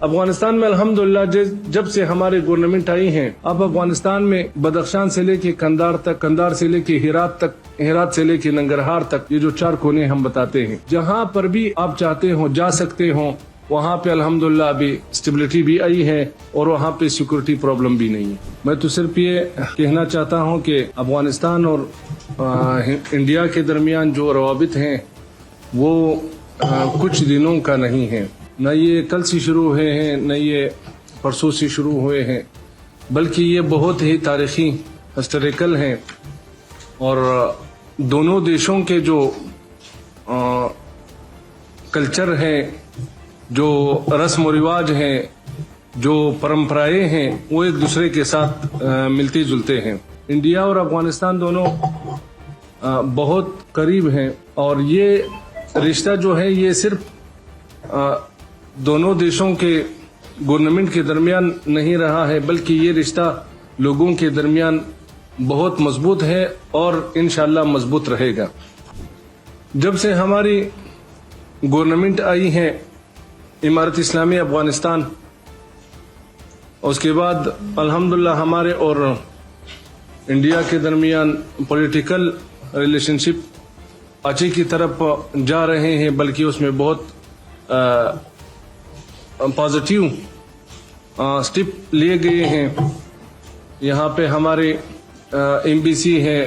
افغانستان میں الحمدللہ جب سے ہمارے گورنمنٹ آئی ہیں، اب افغانستان میں بدخشان سے لے کے قندار تک، قندار سے لے کے ہرات تک، ہرات سے لے کے ننگرہار تک، یہ جو 4 کونے ہم بتاتے ہیں، جہاں پر بھی آپ چاہتے ہوں جا سکتے ہوں، وہاں پہ الحمدللہ ابھی اسٹیبلٹی بھی آئی ہے اور وہاں پہ سیکورٹی پرابلم بھی نہیں ہے۔ میں تو صرف یہ کہنا چاہتا ہوں کہ افغانستان اور انڈیا کے درمیان جو روابط ہیں وہ کچھ دنوں کا نہیں ہے، نہ یہ کل سے شروع ہوئے ہیں، نہ یہ پرسوں سے شروع ہوئے ہیں، بلکہ یہ بہت ہی تاریخی ہسٹوریکل ہیں، اور دونوں دیشوں کے جو کلچر ہیں، جو رسم و رواج ہیں، جو پرمپرائیں ہیں، وہ ایک دوسرے کے ساتھ ملتے جلتے ہیں۔ انڈیا اور افغانستان دونوں بہت قریب ہیں، اور یہ رشتہ جو ہے یہ صرف دونوں دیشوں کے گورنمنٹ کے درمیان نہیں رہا ہے، بلکہ یہ رشتہ لوگوں کے درمیان بہت مضبوط ہے اور انشاءاللہ مضبوط رہے گا۔ جب سے ہماری گورنمنٹ آئی ہے امارت اسلامی افغانستان، اس کے بعد الحمدللہ ہمارے اور انڈیا کے درمیان پولیٹیکل ریلیشن شپ اچھی کی طرف جا رہے ہیں، بلکہ اس میں بہت پازیٹیو سٹیپ لیے گئے ہیں۔ یہاں پہ ہمارے ایمبیسی ہے،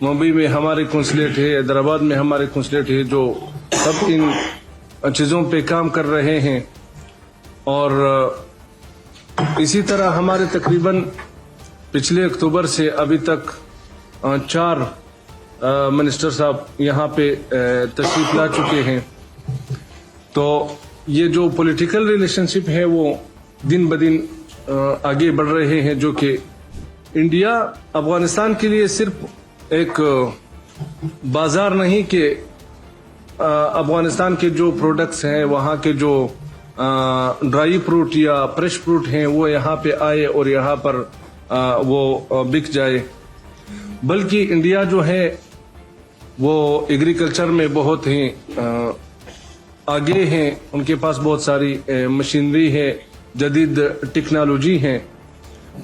ممبئی میں ہمارے کنسولیٹ ہے، حیدرآباد میں ہمارے کنسولیٹ ہے، جو سب ان چیزوں پہ کام کر رہے ہیں، اور اسی طرح ہمارے تقریباً پچھلے اکتوبر سے ابھی تک 4 منسٹر صاحب یہاں پہ تشریف لا چکے ہیں۔ تو یہ جو پولیٹیکل ریلیشن شپ ہے وہ دن بدن آگے بڑھ رہے ہیں، جو کہ انڈیا افغانستان کے لیے صرف ایک بازار نہیں کہ افغانستان کے جو پروڈکٹس ہیں، وہاں کے جو ڈرائی فروٹ یا فریش فروٹ ہیں وہ یہاں پہ آئے اور یہاں پر وہ بک جائے، بلکہ انڈیا جو ہے وہ ایگریکلچر میں بہت ہی آگے ہیں، ان کے پاس بہت ساری مشینری ہے، جدید ٹیکنالوجی ہے۔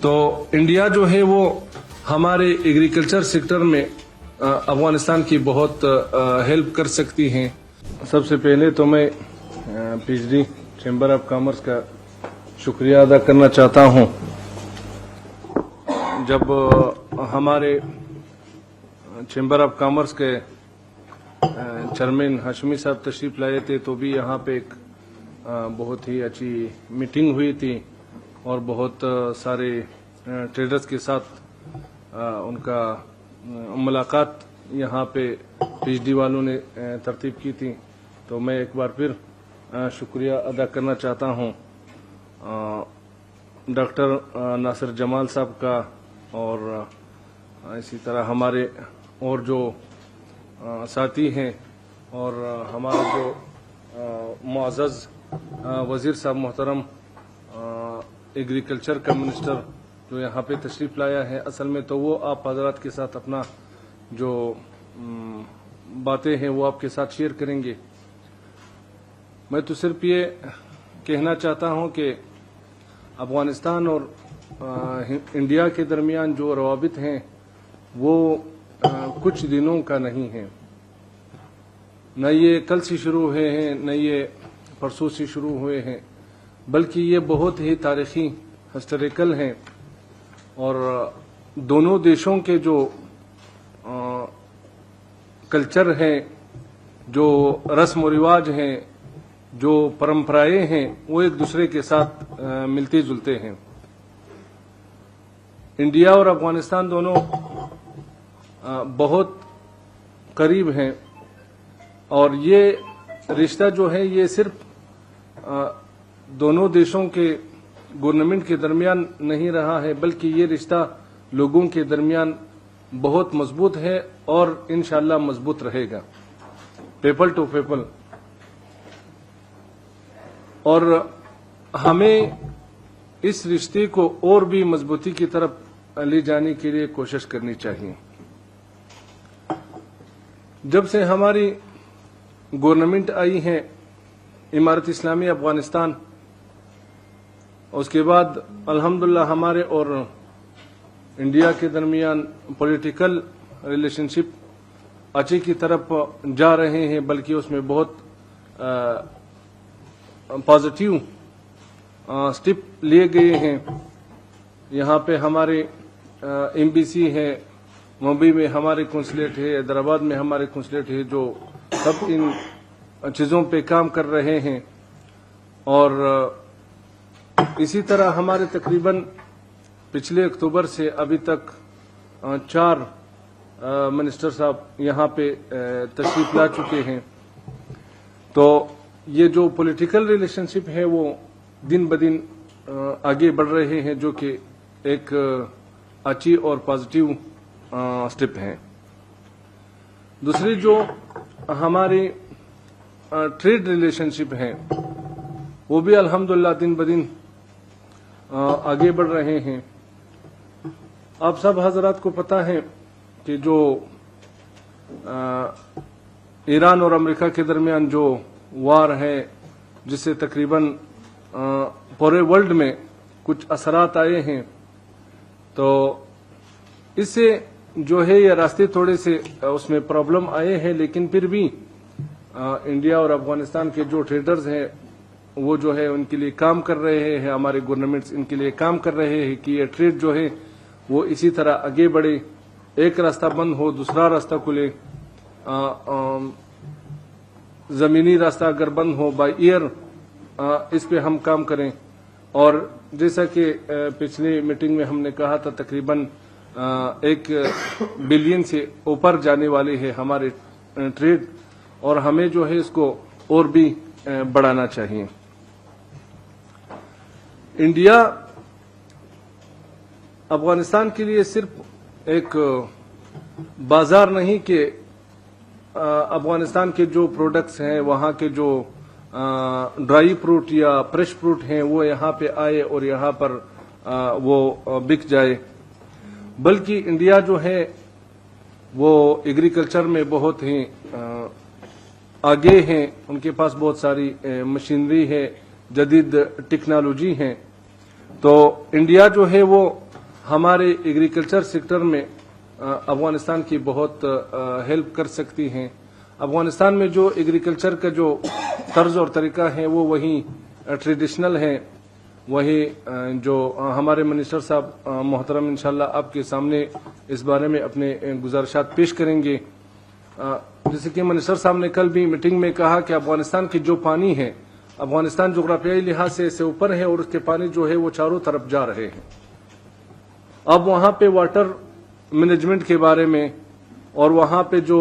تو انڈیا جو ہے وہ ہمارے ایگریکلچر سیکٹر میں افغانستان کی بہت ہیلپ کر سکتی ہیں۔ سب سے پہلے تو میں P H D chamber of commerce کا شکریہ ادا کرنا چاہتا ہوں۔ جب ہمارے چیمبر آف کامرس کے چیئرمین ہاشمی صاحب تشریف لائے تھے تو بھی یہاں پہ ایک بہت ہی اچھی میٹنگ ہوئی تھی، اور بہت سارے ٹریڈرز کے ساتھ ان کا ملاقات یہاں پہ پی ایچ ڈی والوں نے ترتیب کی تھی۔ تو میں ایک بار پھر شکریہ ادا کرنا چاہتا ہوں ڈاکٹر ناصر جمال صاحب کا، اور اسی طرح ہمارے اور جو ساتھی ہیں، اور ہمارا جو معزز وزیر صاحب محترم ایگریکلچر کا منسٹر جو یہاں پہ تشریف لایا ہے۔ اصل میں تو وہ آپ حضرات کے ساتھ اپنا جو باتیں ہیں وہ آپ کے ساتھ شیئر کریں گے۔ میں تو صرف یہ کہنا چاہتا ہوں کہ افغانستان اور انڈیا کے درمیان جو روابط ہیں وہ کچھ دنوں کا نہیں ہے، نہ یہ کل سے شروع ہوئے ہیں، نہ یہ پرسوں سے شروع ہوئے ہیں، بلکہ یہ بہت ہی تاریخی ہسٹوریکل ہیں، اور دونوں دیشوں کے جو کلچر ہیں، جو رسم و رواج ہیں، جو پرمپرائیں ہیں، وہ ایک دوسرے کے ساتھ ملتے جلتے ہیں۔ انڈیا اور افغانستان دونوں بہت قریب ہیں، اور یہ رشتہ جو ہے یہ صرف دونوں دیشوں کے گورنمنٹ کے درمیان نہیں رہا ہے، بلکہ یہ رشتہ لوگوں کے درمیان بہت مضبوط ہے اور انشاءاللہ مضبوط رہے گا، پیپل ٹو پیپل۔ اور ہمیں اس رشتے کو اور بھی مضبوطی کی طرف لے جانے کے لیے کوشش کرنی چاہیے۔ جب سے ہماری گورنمنٹ آئی ہے امارت اسلامی افغانستان، اس کے بعد الحمدللہ ہمارے اور انڈیا کے درمیان پولیٹیکل ریلیشن شپ اچھی کی طرف جا رہے ہیں، بلکہ اس میں بہت پازیٹیو اسٹیپ لیے گئے ہیں. یہاں پہ ہمارے ایمبیسی ہے، ممبئی میں ہمارے کنسولیٹ ہے، حیدرآباد میں ہمارے کنسولیٹ ہے، جو سب ان چیزوں پہ کام کر رہے ہیں. اور اسی طرح ہمارے تقریباً پچھلے اکتوبر سے ابھی تک 4 منسٹر صاحب یہاں پہ تشریف لا چکے ہیں. تو یہ جو پولیٹیکل ریلیشن شپ ہے وہ دن بدن آگے بڑھ رہے ہیں، جو کہ ایک اچھی اور پازیٹیو اسٹیپ ہیں. دوسری جو ہماری ٹریڈ ریلیشن شپ ہیں وہ بھی الحمدللہ دن بدن آگے بڑھ رہے ہیں. آپ سب حضرات کو پتہ ہے کہ جو ایران اور امریکہ کے درمیان جو وار ہے، جس سے تقریباً پورے ورلڈ میں کچھ اثرات آئے ہیں، تو اس سے جو ہے یہ راستے تھوڑے سے اس میں پرابلم آئے ہیں، لیکن پھر بھی انڈیا اور افغانستان کے جو ٹریڈرز ہیں وہ جو ہے ان کے لیے کام کر رہے ہیں، ہمارے گورنمنٹس ان کے لیے کام کر رہے ہیں کہ یہ ٹریڈ جو ہے وہ اسی طرح آگے بڑھے. ایک راستہ بند ہو دوسرا راستہ کھلے، زمینی راستہ اگر بند ہو بائی ایئر اس پہ ہم کام کریں. اور جیسا کہ پچھلی میٹنگ میں ہم نے کہا تھا تقریباً 1 بلین سے اوپر جانے والے ہیں ہمارے ٹریڈ، اور ہمیں جو ہے اس کو اور بھی بڑھانا چاہیے. انڈیا افغانستان کے لیے صرف ایک بازار نہیں کہ افغانستان کے جو پروڈکٹس ہیں، وہاں کے جو ڈرائی فروٹ یا فریش فروٹ ہیں وہ یہاں پہ آئے اور یہاں پر وہ بک جائے، بلکہ انڈیا جو ہے وہ ایگریکلچر میں بہت ہی آگے ہیں. ان کے پاس بہت ساری مشینری ہے، جدید ٹیکنالوجی ہے. تو انڈیا جو ہے وہ ہمارے ایگریکلچر سیکٹر میں افغانستان کی بہت ہیلپ کر سکتی ہیں. افغانستان میں جو ایگریکلچر کا جو طرز اور طریقہ ہے وہ وہی ٹریڈیشنل ہے، وہی جو ہمارے منسٹر صاحب محترم انشاءاللہ آپ کے سامنے اس بارے میں اپنے گزارشات پیش کریں گے. جیسے کہ منسٹر صاحب نے کل بھی میٹنگ میں کہا کہ افغانستان کی جو پانی ہے، افغانستان جغرافیائی لحاظ سے اوپر ہے اور اس کے پانی جو ہے وہ چاروں طرف جا رہے ہیں. اب وہاں پہ واٹر مینجمنٹ کے بارے میں اور وہاں پہ جو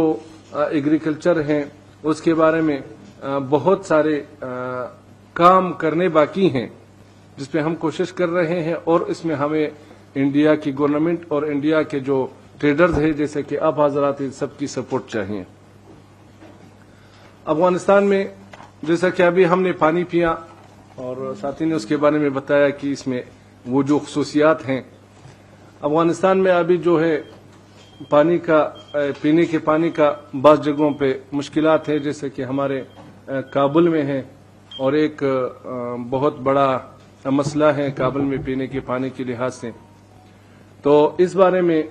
ایگریکلچر ہیں اس کے بارے میں بہت سارے کام کرنے باقی ہیں، جس پہ ہم کوشش کر رہے ہیں. اور اس میں ہمیں انڈیا کی گورنمنٹ اور انڈیا کے جو ٹریڈرز ہیں جیسے کہ آپ حضرات سب کی سپورٹ چاہیے. افغانستان میں جیسا کہ ابھی ہم نے پانی پیا اور ساتھی نے اس کے بارے میں بتایا کہ اس میں وہ جو خصوصیات ہیں، افغانستان میں ابھی جو ہے پانی کا پینے کے پانی کا بعض جگہوں پہ مشکلات ہے، جیسے کہ ہمارے کابل میں ہے، اور ایک بہت بڑا مسئلہ ہے کابل میں پینے کے پانی کے لحاظ سے. تو اس بارے میں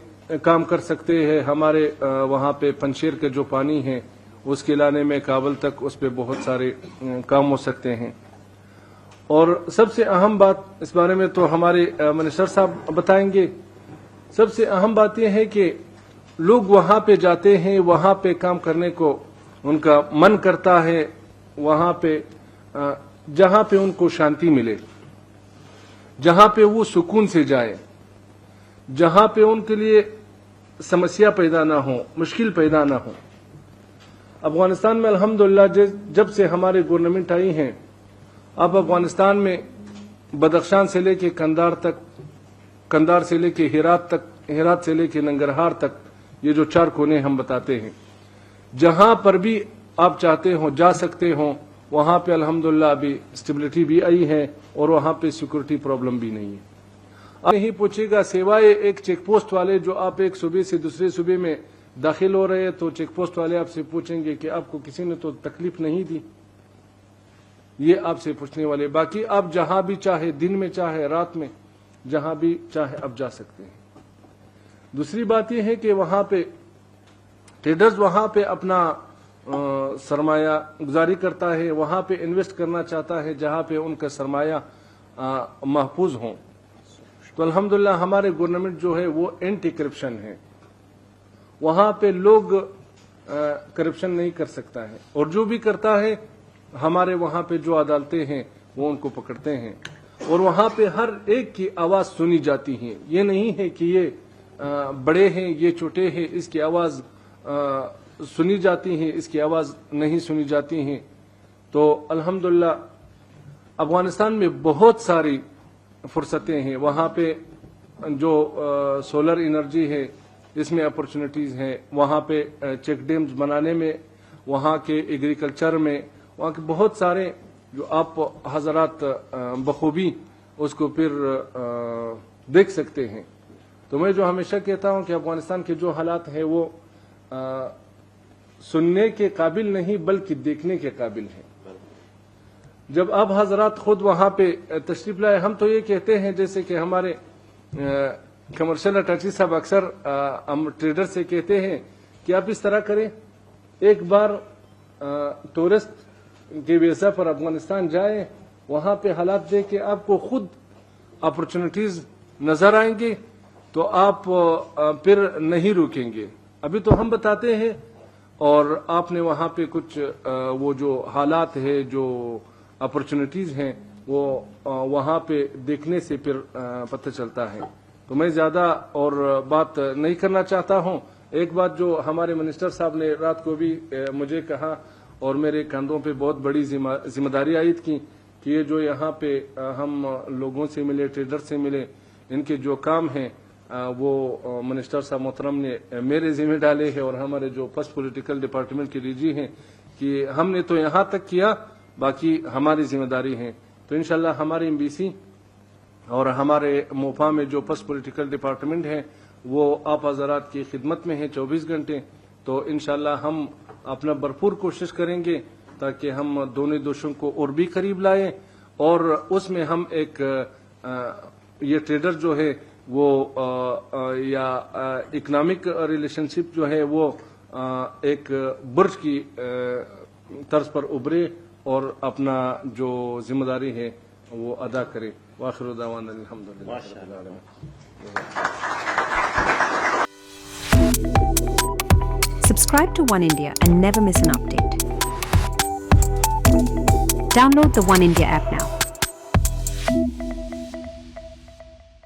کام کر سکتے ہیں. ہمارے وہاں پہ پنشیر کا جو پانی ہے اس کے لانے میں کابل تک اس پہ بہت سارے کام ہو سکتے ہیں. اور سب سے اہم بات اس بارے میں تو ہمارے منسٹر صاحب بتائیں گے. سب سے اہم بات یہ ہے کہ لوگ وہاں پہ جاتے ہیں، وہاں پہ کام کرنے کو ان کا من کرتا ہے، وہاں پہ جہاں پہ ان کو شانتی ملے، جہاں پہ وہ سکون سے جائے، جہاں پہ ان کے لیے سمسیا پیدا نہ ہو، مشکل پیدا نہ ہو. افغانستان میں الحمدللہ جب سے ہمارے گورنمنٹ آئی ہیں، اب افغانستان میں بدخشان سے لے کے کندھار تک، کندھار سے لے کے ہرات تک، ہرات سے لے کے ننگرہار تک، یہ جو 4 کونے ہم بتاتے ہیں، جہاں پر بھی آپ چاہتے ہو جا سکتے ہو. وہاں پہ الحمدللہ ابھی اسٹیبلٹی بھی آئی ہے اور وہاں پہ سیکورٹی پرابلم بھی نہیں ہے. آپ نہیں پوچھے گا سوائے ایک چیک پوسٹ والے، جو آپ ایک صوبے سے دوسرے صوبے میں داخل ہو رہے ہیں تو چیک پوسٹ والے آپ سے پوچھیں گے کہ آپ کو کسی نے تو تکلیف نہیں دی. یہ آپ سے پوچھنے والے. باقی آپ جہاں بھی چاہے, دن میں چاہے رات میں, جہاں بھی چاہے آپ جا سکتے ہیں. دوسری بات یہ ہے کہ وہاں پہ ٹریڈرز وہاں پہ اپنا سرمایہ گزاری کرتا ہے, وہاں پہ انویسٹ کرنا چاہتا ہے جہاں پہ ان کا سرمایہ محفوظ ہوں. تو الحمدللہ ہمارے گورنمنٹ جو ہے وہ اینٹی کرپشن ہے, وہاں پہ لوگ کرپشن نہیں کر سکتا ہے, اور جو بھی کرتا ہے ہمارے وہاں پہ جو عدالتیں ہیں وہ ان کو پکڑتے ہیں, اور وہاں پہ ہر ایک کی آواز سنی جاتی ہے. یہ نہیں ہے کہ یہ بڑے ہیں یہ چھوٹے ہیں, اس کی آواز سنی جاتی ہیں, اس کی آواز نہیں سنی جاتی ہیں. تو الحمدللہ افغانستان میں بہت ساری فرصتیں ہیں. وہاں پہ جو سولر انرجی ہے اس میں اپرچونٹیز ہیں, وہاں پہ چیک ڈیمز بنانے میں, وہاں کے ایگریکلچر میں, وہاں کے بہت سارے جو آپ حضرات بخوبی اس کو پھر دیکھ سکتے ہیں. تو میں جو ہمیشہ کہتا ہوں کہ افغانستان کے جو حالات ہیں وہ سننے کے قابل نہیں بلکہ دیکھنے کے قابل ہیں. جب آپ حضرات خود وہاں پہ تشریف لائے, ہم تو یہ کہتے ہیں جیسے کہ ہمارے کمرشل اٹاچی صاحب اکثر ہم ٹریڈر سے کہتے ہیں کہ آپ اس طرح کریں, ایک بار ٹورسٹ کے ویزا پر افغانستان جائیں, وہاں پہ حالات دیکھ کے آپ کو خود اپرچونٹیز نظر آئیں گے تو آپ پھر نہیں روکیں گے. ابھی تو ہم بتاتے ہیں اور آپ نے وہاں پہ کچھ وہ جو حالات ہے جو اپرچونٹیز ہیں وہ وہاں پہ دیکھنے سے پھر پتہ چلتا ہے. تو میں زیادہ اور بات نہیں کرنا چاہتا ہوں. ایک بات جو ہمارے منسٹر صاحب نے رات کو بھی مجھے کہا اور میرے کندھوں پہ بہت بڑی ذمہ داری عائد کی کہ یہ جو یہاں پہ ہم لوگوں سے ملے, ٹریڈر سے ملے, ان کے جو کام ہیں وہ منسٹر صاحب محترم نے میرے ذمہ ڈالے ہیں, اور ہمارے جو فسٹ پولیٹیکل ڈپارٹمنٹ کے ڈی جی ہیں کہ ہم نے تو یہاں تک کیا, باقی ہماری ذمہ داری ہے. تو انشاءاللہ ہماری ایمبیسی اور ہمارے موپا میں جو فسٹ پولیٹیکل ڈپارٹمنٹ ہے وہ آپ حضرات کی خدمت میں ہے 24 گھنٹے. تو انشاءاللہ ہم اپنا بھرپور کوشش کریں گے تاکہ ہم دونوں دیشوں کو اور بھی قریب لائیں, اور اس میں ہم ایک یہ ٹریڈر جو ہے وہ یا اکنامک ریلیشن شپ جو ہے وہ ایک برج کی طرز پر ابھرے اور اپنا جو ذمہ داری ہے وہ ادا کرے. وآخر دعوانا الحمدللہ رب العالمین. Subscribe to One India and never miss an update. Download the One India app now.